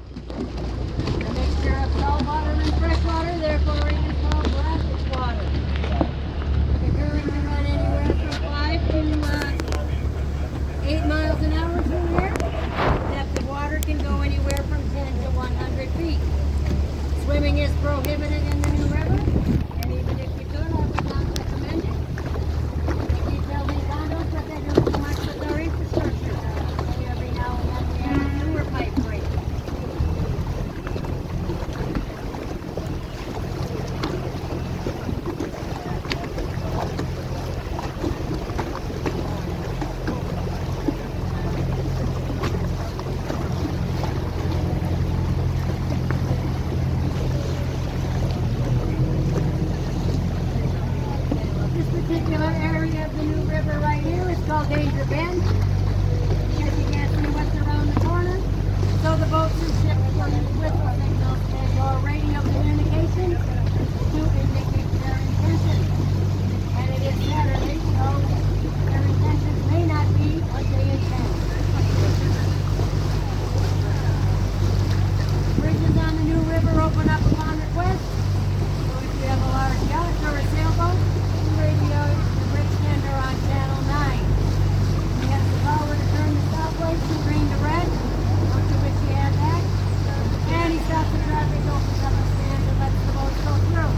A mixture of salt water and fresh water, therefore it is called brackish water. The current can run anywhere from 5 to 8 miles an hour through here. Depth of water can go anywhere from 10 to 100 feet. Swimming is prohibited in the new river, and even if you could, I would not recommend it. They keep building condos, but they do too much with their infrastructure. So every now and then we have a sewer pipe break. Called Danger Bend, because you can't see what's around the corner. So the boats and ships will use whistle signals as your radio communication to indicate their intention. And it is Saturday, so their intentions may not be what they intend. Bridges on the new river open up upon request. So if you have a large yacht or a sailboat, radio the bridge tender on channel 9. Power to turn the stoplights from green to red, after which he had that, and he stops the traffic, opens up a stand and lets the boats go through.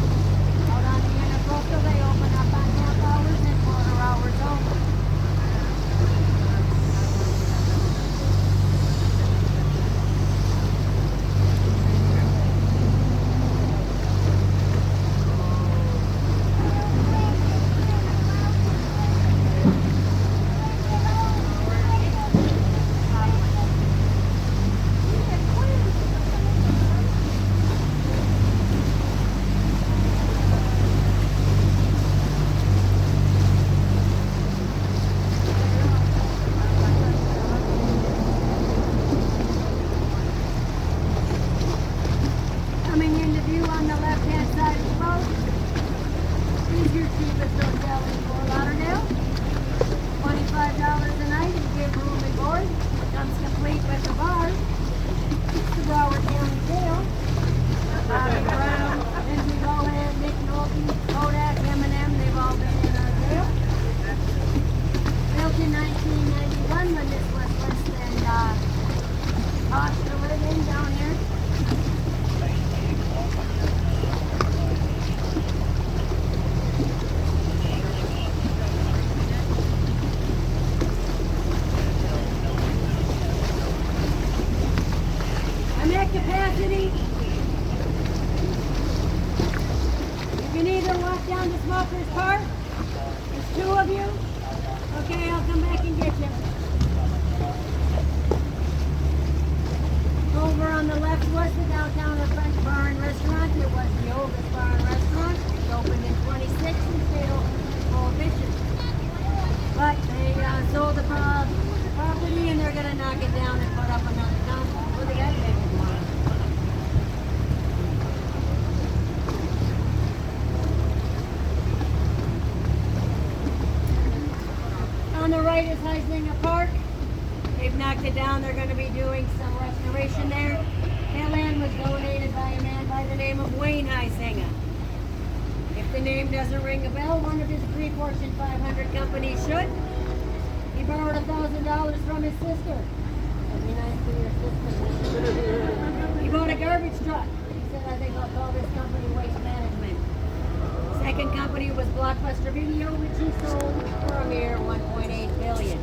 Out on the inner coastal, they open up on half hours and quarter hours only. Coming into view on the left-hand side of the boat is your cheapest hotel in Fort Lauderdale. $25 a night, you get room and board. Comes complete with the bar. The Broward County Jail. Bobby Brown, Lindsay Lohan, Nick Nolte, Kodak, Eminem, they've all been in our jail. Built in 1991 when this was less than cost to live in down here. I'm at capacity. You can either walk down to Smoker's Park. There's 2 of you. Okay, I'll come back and get you. Over on the left was the Downtown Fort Bar and Restaurant. It was the oldest bar and restaurant. It opened in 26 and stayed open through Prohibition. But they sold the property and they're going to knock it down and put up another concept. Well, they got to make it more. On the right is Huizenga Park. They've knocked it down. They're going to be doing some restoration there. That land was donated by a man by the name of Wayne Huizenga. If the name doesn't ring a bell, one of his 3 Fortune 500 companies should. He borrowed $1,000 from his sister. That'd be nice to your sister. He bought a garbage truck. He said, I think I'll call this company Waste Management. Second company was Blockbuster Video, which he sold for a mere $1.8 billion.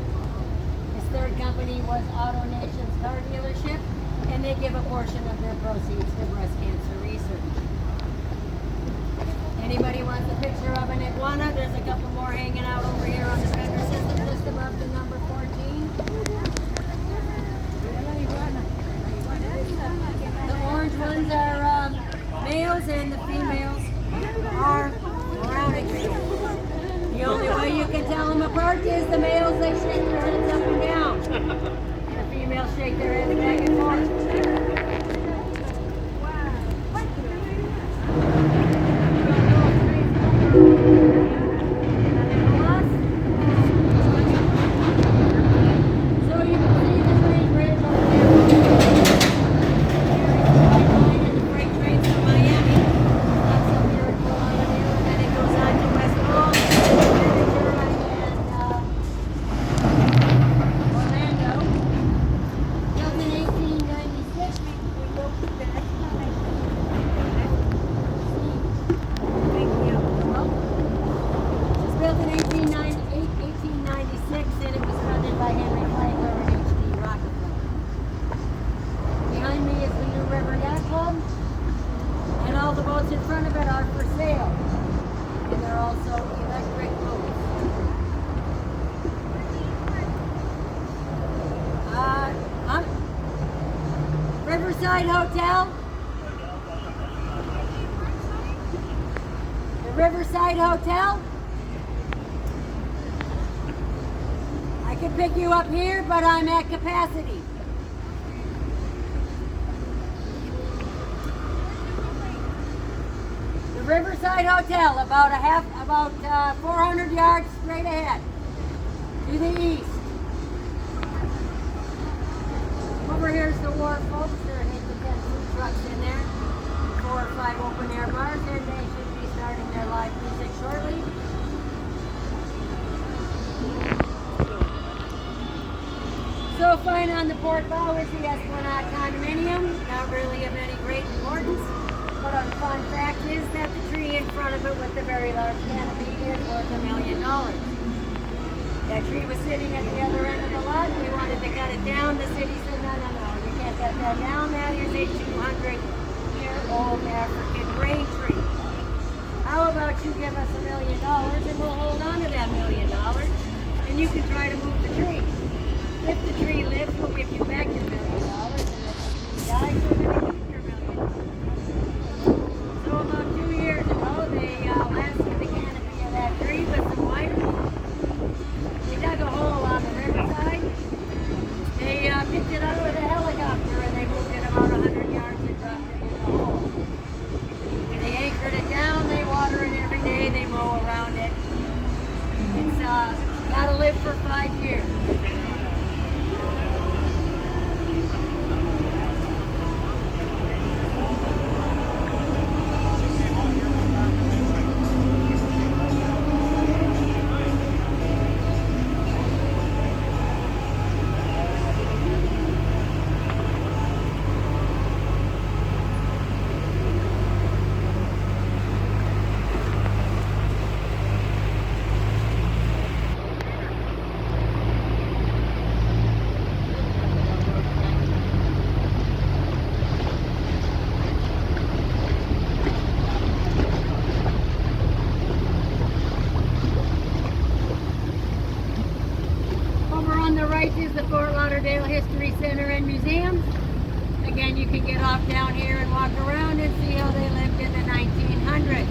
His third company was Auto Nation's car dealership, and they give a portion of their proceeds to breast cancer research. Anybody wants a picture of an iguana? There's a couple more hanging out over here on the fender system, just above the number 14. The orange ones are males, and the females are brownies. The only way you can tell them apart is the males, they shake their heads up and down. The females shake their heads back and forth. So you can see the green bridge over there. boats in front of it are for sale. And they're also electric boats. Riverside Hotel. The Riverside Hotel. I can pick you up here, but I'm at capacity. The Riverside Hotel, about 400 yards straight ahead to the east. Over here's the wharf, folks. There are 8 to 10 food trucks in there, 4 or 5 open air bars, and they should be starting their live music shortly. So fine on the port bow is the Esplanade condominium. Not really of any great importance, but a fun fact is that the tree in front of it with the very large canopy is worth $1 million. That tree was sitting at the other end of the lot. We wanted to cut it down. The city said, no, you can't cut that down. That is a 200-year-old African rain tree. How about you give us $1 million and we'll hold on to that $1 million and you can try to move the tree. If the tree lives, we'll give you back your $1 million, and if the tree dies, we're going to keep your $1 million. So about 2 years ago, they lasted the canopy of that tree with some wires. They dug a hole on the riverside. They picked it up with a helicopter, and they moved it about 100 yards and dropped it in the hole. They anchored it down. They water it every day. They mow around it. It's got to live for 5 years. Is the Fort Lauderdale History Center and Museum. Again, you can get off down here and walk around and see how they lived in the 1900s.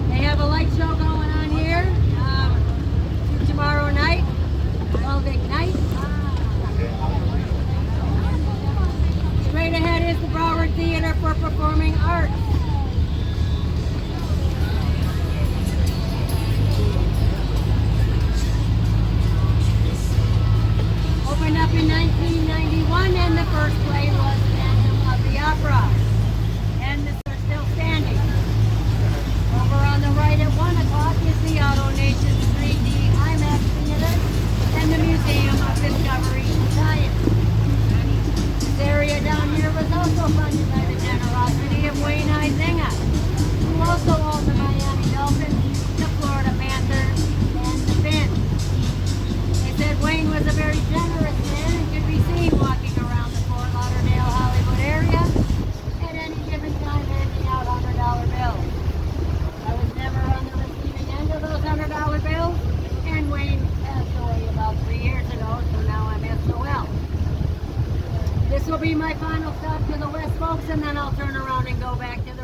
They have a light show going on here tomorrow night, 12 Ignite. Straight ahead is the Broward Theater for Performing Arts. Opened up in 1991 and the first play was Phantom of the Opera. And they're still standing. Over on the right at 1 o'clock is the Auto Nations 3D IMAX Theater and the Museum of Discovery and Science. This area down here was also funded by the generosity of Huizenga, who also owns the Miami Dolphins, the Florida Panthers, and the Fins. They said Wayne was a very generous man and could be seen walking around the Fort Lauderdale, Hollywood area at any given time handing out $100 bills. I was never on the receiving end of those $100 bills, and Wayne passed away about 3 years ago, so now I'm SOL. This will be my final stop to the west, folks, and then I'll turn around and go back to the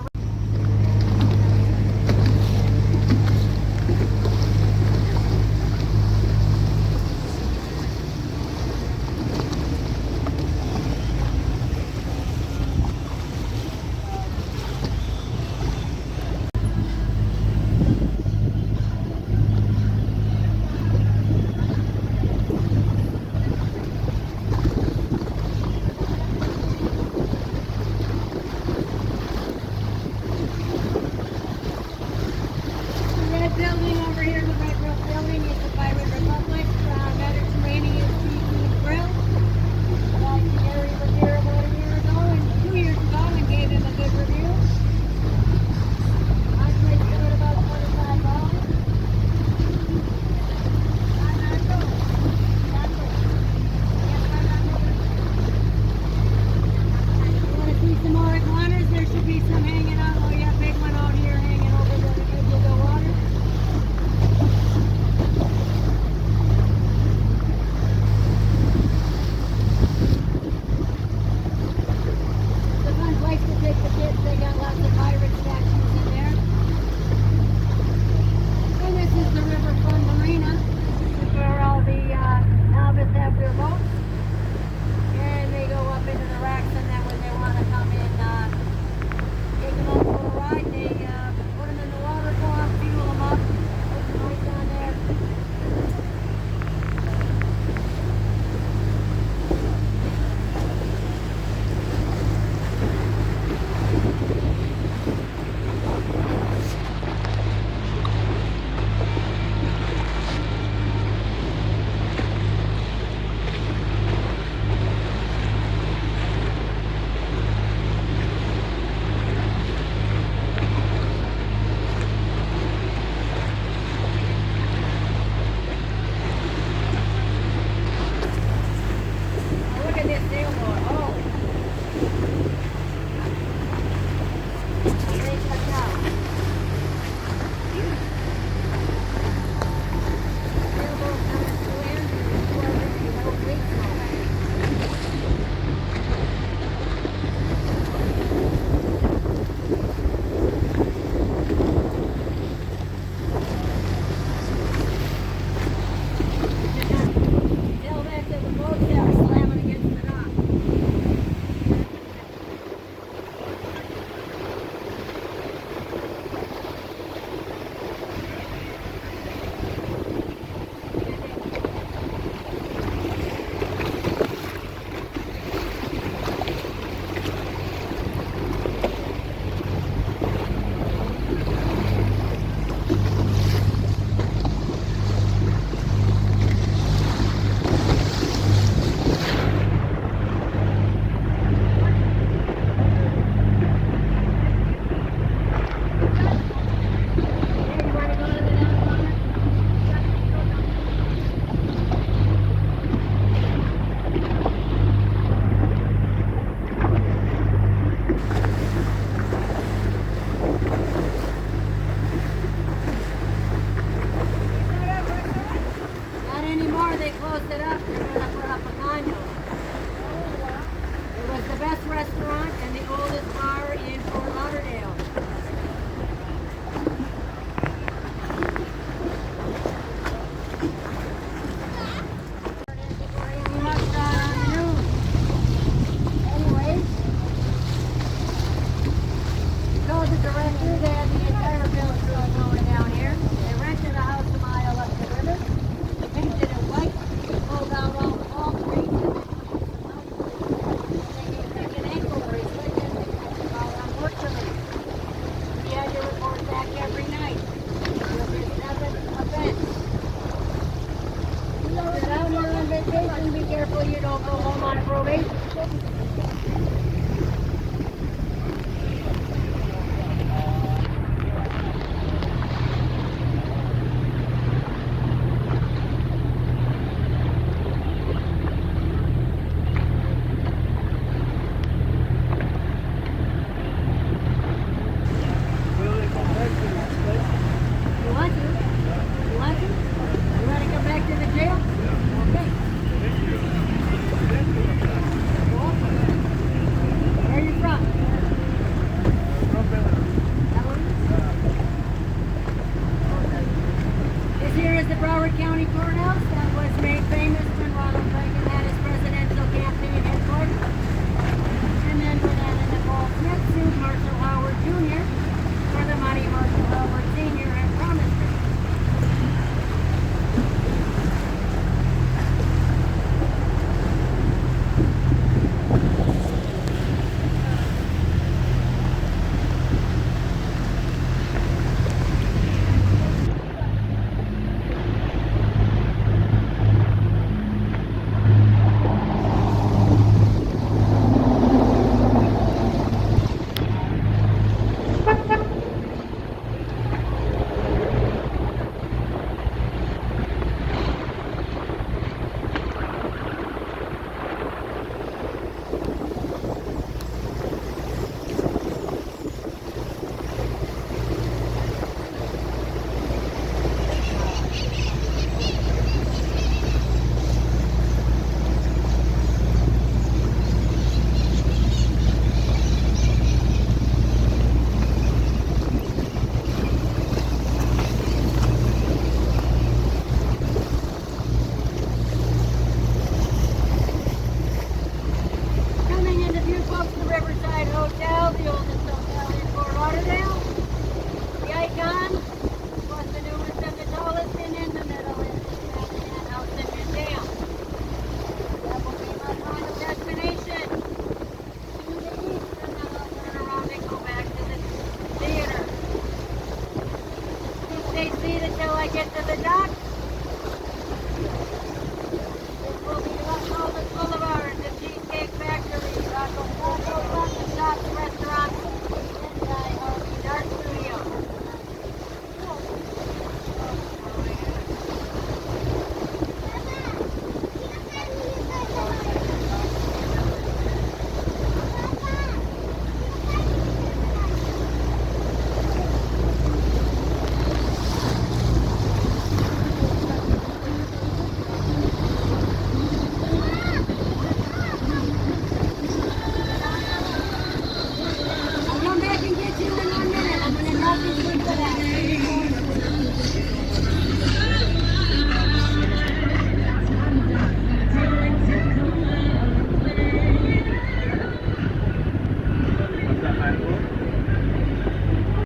building over here, the Red Roof building, is the Pirate Republic Mediterranean Seafood Grill. Gary was here about a year ago, and 2 years ago, and gave him a good review. I placed it at about $25. This here is the Broward County Courthouse that was made famous when Ronald Reagan had his presidential campaign headquarters. And then with that in the Paul Smith suit, Marshall Howard Jr. for the money Marshall Howard Sr. had promised him. Hotel, the oldest hotel in Fort Lauderdale. The Icon was the newest and the tallest, and in the middle is the Pedestrian House and Museum. That will be my final destination. To the east, and then I'll turn around and go back to the theater. Just stay seated till I get to the dock. This will be Las Olas Boulevard.